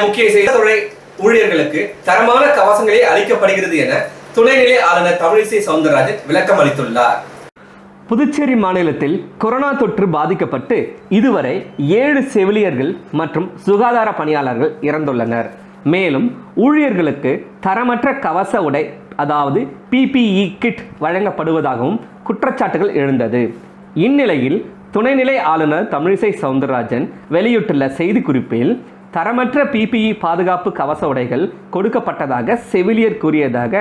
முக்கிய செய்தித்துறை ஊழியர்களுக்கு தரமான கவசங்களே அளிக்கப்படுகிறது என துணைநிலை ஆளுநர் தமிழிசை சவுந்தரராஜன் விளக்கம் அளித்துள்ளார். புதுச்சேரி மாநிலத்தில் கொரோனா தொற்று பாதிக்கப்பட்டு இதுவரை 7 செவிலியர்கள் மற்றும் சுகாதார பணியாளர்கள் இறந்துள்ளனர். மேலும் ஊழியர்களுக்கு தரமற்ற கவச உடை அதாவது PPE கிட் வழங்கப்படுவதாகவும் குற்றச்சாட்டுகள் எழுந்தது. இந்நிலையில் துணைநிலை ஆளுநர் தமிழிசை சவுந்தரராஜன் வெளியிட்டுள்ள செய்திக்குறிப்பில் தரமற்ற PPE பாதுகாப்பு கவச உடைகள் கொடுக்கப்பட்டதாக செவிலியர் கூறியதாக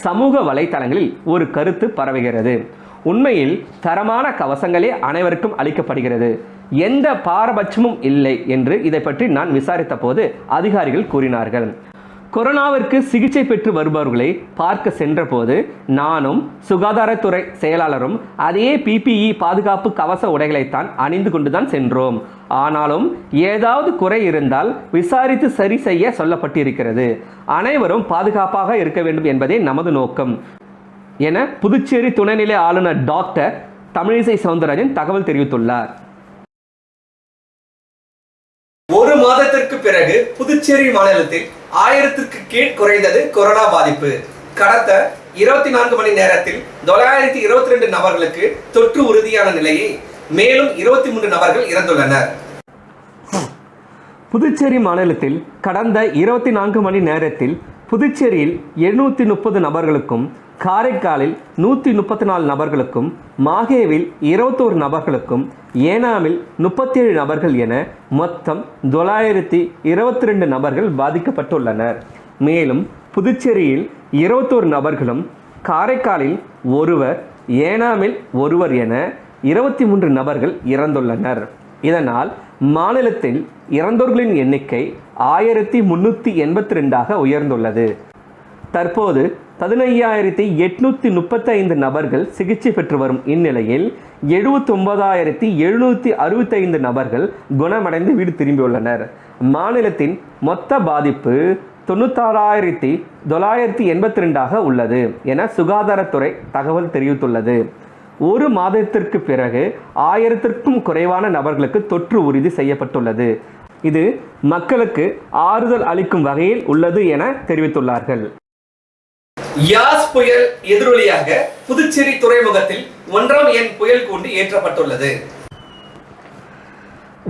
சமூக வலைதளங்களில் ஒரு கருத்து பரவுகிறது. உண்மையில் தரமான கவசங்களே அனைவருக்கும் அளிக்கப்படுகிறது, எந்த பாரபட்சமும் இல்லை என்று இதை பற்றி நான் விசாரித்த போது அதிகாரிகள் கூறினார்கள். கொரோனாவிற்கு சிகிச்சை பெற்று வருபவர்களை பார்க்க சென்றபோது நானும் சுகாதாரத்துறை செயலாளரும் அதே PPE பாதுகாப்பு கவச உடைகளைத்தான் அணிந்து கொண்டுதான் சென்றோம். ஆனாலும் ஏதாவது குறை இருந்தால் விசாரித்து சரி செய்ய சொல்லப்பட்டிருக்கிறது. அனைவரும் பாதுகாப்பாக இருக்க வேண்டும் என்பதே நமது நோக்கம் என புதுச்சேரி துணைநிலை ஆளுநர் டாக்டர் தமிழிசை சவுந்தரராஜன் தகவல் தெரிவித்துள்ளார். ஒரு மாதத்திற்கு பிறகு புதுச்சேரி மாநிலத்தில் 1000க்கு கீழ் குறைந்தது கொரோனா பாதிப்பு. கடந்த 24 மணி நேரத்தில் 922 நபர்களுக்கு தொற்று உறுதியான நிலையை மேலும் 23 நபர்கள் இறந்துள்ளனர். புதுச்சேரி மாநிலத்தில் கடந்த 24 மணி நேரத்தில் புதுச்சேரியில் 730 நபர்களுக்கும், காரைக்காலில் 134 நபர்களுக்கும், மாஹேவில் 21 நபர்களுக்கும், ஏனாமில் 37 நபர்கள் என மொத்தம் 922 நபர்கள் பாதிக்கப்பட்டுள்ளனர். மேலும் புதுச்சேரியில் 21 நபர்களும், காரைக்காலில் ஒருவர், ஏனாமில் ஒருவர் என 23 நபர்கள் இறந்துள்ளனர். இதனால் மாநிலத்தில் இறந்தோர்களின் எண்ணிக்கை 1382ஆக உயர்ந்துள்ளது. தற்போது 15,835 நபர்கள் சிகிச்சை பெற்று வரும் இந்நிலையில் 79,765 நபர்கள் குணமடைந்து வீடு திரும்பியுள்ளனர். மாநிலத்தின் மொத்த பாதிப்பு 96,982ஆக உள்ளது என சுகாதாரத்துறை தகவல் தெரிவித்துள்ளது. ஒரு மாதத்திற்கு பிறகு 1000க்கும் குறைவான நபர்களுக்கு தொற்று உறுதி செய்யப்பட்டுள்ளது. இது மக்களுக்கு ஆறுதல் அளிக்கும் வகையில் உள்ளது என தெரிவித்துள்ளார்கள். யாஸ் புயல் எதிரொலியாக புதுச்சேரி துறைமுகத்தில் 1ஆம் எண் புயல் கூண்டு ஏற்றப்பட்டுள்ளது.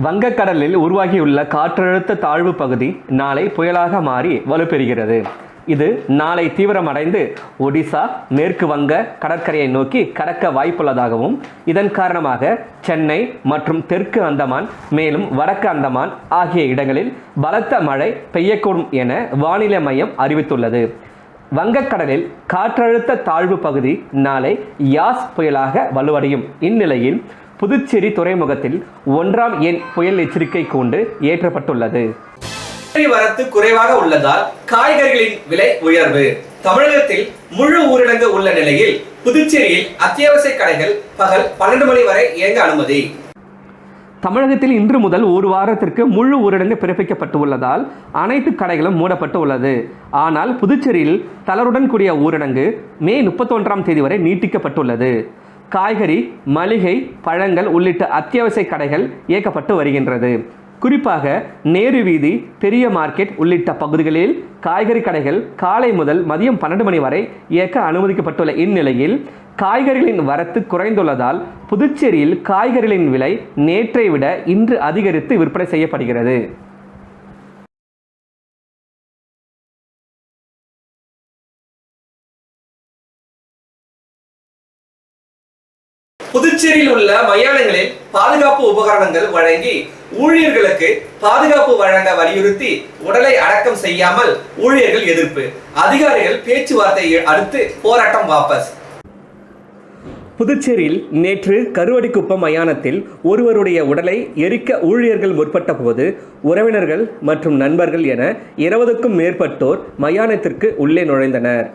வங்கக்கடலில் உருவாகியுள்ள காற்றழுத்த தாழ்வு பகுதி நாளை புயலாக மாறி வலுப்பெறுகிறது. இது நாளை தீவிரமடைந்து ஒடிசா, மேற்கு வங்க கடற்கரையை நோக்கி கடக்க வாய்ப்புள்ளதாகவும் இதன் காரணமாக சென்னை மற்றும் தெற்கு அந்தமான் மேலும் வடக்கு அந்தமான் ஆகிய இடங்களில் பலத்த மழை பெய்யக்கூடும் என வானிலை மையம் அறிவித்துள்ளது. வங்கக்கடலில் காற்றழுத்த தாழ்வு பகுதி நாளை யாஸ் புயலாக வலுவடையும். இந்நிலையில் புதுச்சேரி துறைமுகத்தில் 1ஆம் எண் புயல் எச்சரிக்கை கூண்டு ஏற்றப்பட்டுள்ளது. வரத்து குறைவாக உள்ளதால் காய்கறிகளின் விலை உயர்வு. தமிழகத்தில் முழு ஊரடங்கு உள்ள நிலையில் புதுச்சேரியில் அத்தியாவசிய கடைகள் பகல் 12 மணி வரை இயங்க அனுமதி. தமிழகத்தில் இன்று முதல் ஒரு வாரத்திற்கு முழு ஊரடங்கு பிறப்பிக்கப்பட்டுள்ளதால் அனைத்து கடைகளும் மூடப்பட்டு உள்ளது. ஆனால் புதுச்சேரியில் தளர்வுடன் கூடிய ஊரடங்கு மே 31ஆம் தேதி வரை நீட்டிக்கப்பட்டுள்ளது. காய்கறி, மளிகை, பழங்கள் உள்ளிட்ட அத்தியாவசிய கடைகள் இயக்கப்பட்டு வருகின்றது. குறிப்பாக நேரு வீதி, பெரிய மார்க்கெட் உள்ளிட்ட பகுதிகளில் காய்கறி கடைகள் காலை முதல் மதியம் 12 மணி வரை இயக்க அனுமதிக்கப்பட்டுள்ள இந்நிலையில் காய்கறிகளின் வரத்து குறைந்துள்ளதால் புதுச்சேரியில் காய்கறிகளின் விலை நேற்றை விட இன்று அதிகரித்து விற்பனை செய்யப்படுகிறது. புதுச்சேரியில் உள்ள மயானங்களில் பாதுகாப்பு உபகரணங்கள் வழங்கி ஊழியர்களுக்கு பாதுகாப்பு வழங்க வலியுறுத்தி உடலை அடக்கம் செய்யாமல் ஊழியர்கள் எதிர்ப்பு. அதிகாரிகள் பேச்சுவார்த்தையை அடுத்து போராட்டம் வாபஸ். புதுச்சேரியில் நேற்று கருவடிக்குப்பம் மயானத்தில் ஒருவருடைய உடலை எரிக்க ஊழியர்கள் முற்பட்ட போது உறவினர்கள் மற்றும் நண்பர்கள் என 20க்கும் மேற்பட்டோர் மயானத்திற்கு உள்ளே நுழைந்தனர்.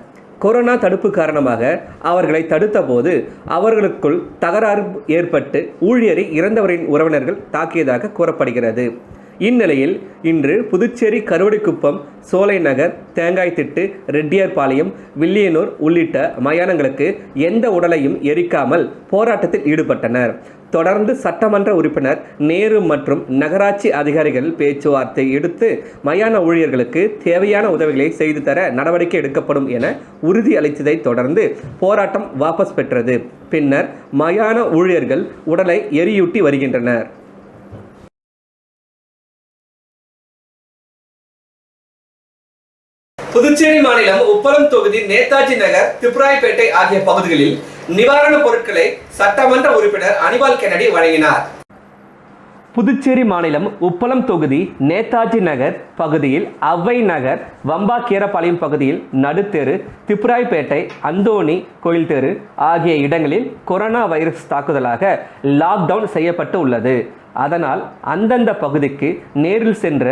கொரோனா தடுப்பு காரணமாக அவர்களை தடுத்த போது அவர்களுக்குள் தகராறு ஏற்பட்டு ஊழியரை இறந்தவரின் உறவினர்கள் தாக்கியதாக கூறப்படுகிறது. இந்நிலையில் இன்று புதுச்சேரி கருவடிக்குப்பம், சோலை நகர், தேங்காய்திட்டு, ரெட்டியார்பாளையம், வில்லியனூர் உள்ளிட்ட மயானங்களுக்கு எந்த உடலையும் எரிக்காமல் போராட்டத்தில் ஈடுபட்டனர். தொடர்ந்து சட்டமன்ற உறுப்பினர் நேரு மற்றும் நகராட்சி அதிகாரிகள் பேச்சுவார்த்தை எடுத்து மயான ஊழியர்களுக்கு தேவையான உதவிகளை செய்து தர நடவடிக்கை எடுக்கப்படும் என உறுதி அளித்ததை தொடர்ந்து போராட்டம் வாபஸ் பெற்றது. பின்னர் மயான ஊழியர்கள் உடலை எரியூட்டி வருகின்றனர். புதுச்சேரி மாநிலம் உப்பளம் தொகுதி நேதாஜி நகர், திப்ராய்பேட்டை ஆகிய பகுதிகளில் நிவாரணப் பொருட்களை சட்டமன்ற உறுப்பினர் அனிபால் கென்னடி வழங்கினார். புதுச்சேரி மாநிலம் உப்பளம் தொகுதி நேதாஜி நகர் பகுதியில் அவ்வை நகர், வம்பாக்கீரபாளையம் பகுதியில் நடுத்தெரு, திப்ராய்பேட்டை, அந்தோணி கோயில் தெரு ஆகிய இடங்களில் கொரோனா வைரஸ் தாக்குதலாக லாக்டவுன் செய்யப்பட்டு உள்ளது. அதனால் அந்தந்த பகுதிக்கு நேரில் சென்ற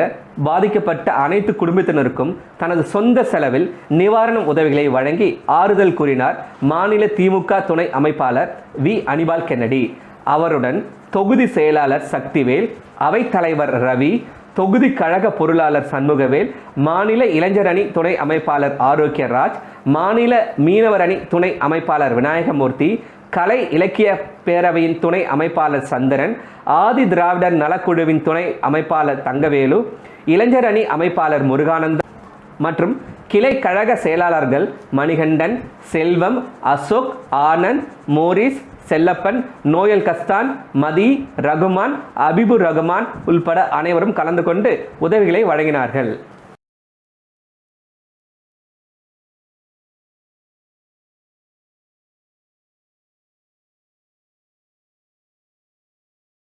பாதிக்கப்பட்ட அனைத்து குடும்பத்தினருக்கும் தனது சொந்த செலவில் நிவாரண உதவிகளை வழங்கி ஆறுதல் கூறினார் மாநில திமுக துணை அமைப்பாளர் வி. அனிபால் கென்னடி. அவருடன் தொகுதி செயலாளர் சக்திவேல், அவைத்தலைவர் ரவி, தொகுதி கழக பொருளாளர் சண்முகவேல், மாநில இளைஞர் அணி துணை அமைப்பாளர் ஆரோக்கியராஜ், மாநில மீனவர் அணி துணை அமைப்பாளர் விநாயகமூர்த்தி, கலை இலக்கிய பேரவையின் துணை அமைப்பாளர் சந்திரன், ஆதி திராவிடர் நலக்குழுவின் துணை அமைப்பாளர் தங்கவேலு, இளைஞர் அணி அமைப்பாளர் முருகானந்தம் மற்றும் கிளை கழக செயலாளர்கள் மணிகண்டன், செல்வம், அசோக், ஆனந்த், மோரிஸ், செல்லப்பன், நோயல் கஸ்தான், மதி, ரகுமான், அபிபுர் ரகுமான் உள்பட அனைவரும் கலந்து கொண்டு உதவிகளை வழங்கினார்கள்.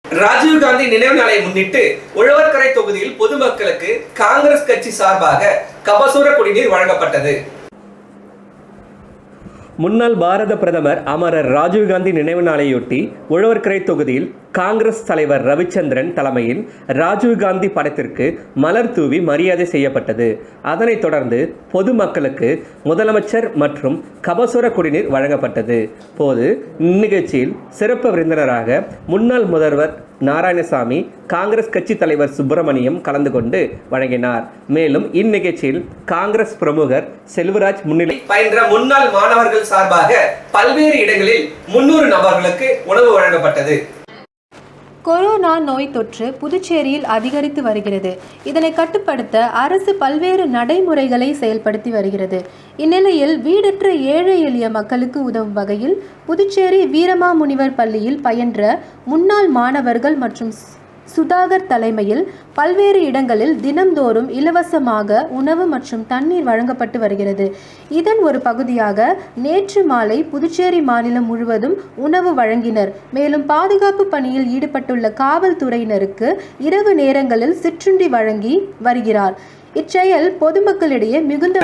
ராஜீவ்காந்தி நினைவு நாளை முன்னிட்டு உழவர்கரை தொகுதியில் பொதுமக்களுக்கு காங்கிரஸ் கட்சி சார்பாக கபசூர குடிநீர் வழங்கப்பட்டது. முன்னாள் பாரத பிரதமர் அமரர் ராஜீவ்காந்தி நினைவு நாளையொட்டி உழவர்கரை தொகுதியில் காங்கிரஸ் தலைவர் ரவிச்சந்திரன் தலைமையில் ராஜீவ்காந்தி படத்திற்கு மலர் தூவி மரியாதை செய்யப்பட்டது. அதனைத் தொடர்ந்து பொதுமக்களுக்கு முதலமைச்சர் மற்றும் கபசுர குடிநீர் வழங்கப்பட்டது. போது இந்நிகழ்ச்சியில் சிறப்பு விருந்தினராக முன்னாள் முதல்வர் நாராயணசாமி, காங்கிரஸ் கட்சி தலைவர் சுப்பிரமணியம் கலந்து கொண்டு வழங்கினார். மேலும் இந்நிகழ்ச்சியில் காங்கிரஸ் பிரமுகர் செல்வராஜ் முன்னிலை பயின்ற முன்னாள் மாணவர்கள் சார்பாக பல்வேறு இடங்களில் 300 நபர்களுக்கு உணவு வழங்கப்பட்டது. கொரோனா நோய் தொற்று புதுச்சேரியில் அதிகரித்து வருகிறது. இதனை கட்டுப்படுத்த அரசு பல்வேறு நடைமுறைகளை செயல்படுத்தி வருகிறது. இந்நிலையில் வீடற்ற ஏழை எளிய மக்களுக்கு உதவும் வகையில் புதுச்சேரி வீரமாமுனிவர் பள்ளியில் பயின்ற முன்னாள் மாணவர்கள் மற்றும் சுதாகர் தலைமையில் பல்வேறு இடங்களில் தினம்தோறும் இலவசமாக உணவு மற்றும் தண்ணீர் வழங்கப்பட்டு வருகிறது. இதன் ஒரு பகுதியாக நேற்று மாலை புதுச்சேரி மாநிலம் முழுவதும் உணவு வழங்கினர். மேலும் பாதுகாப்பு பணியில் ஈடுபட்டுள்ள காவல்துறையினருக்கு இரவு நேரங்களில் சிற்றுண்டி வழங்கி வருகிறார். இச்செயல் பொதுமக்களிடையே மிகுந்த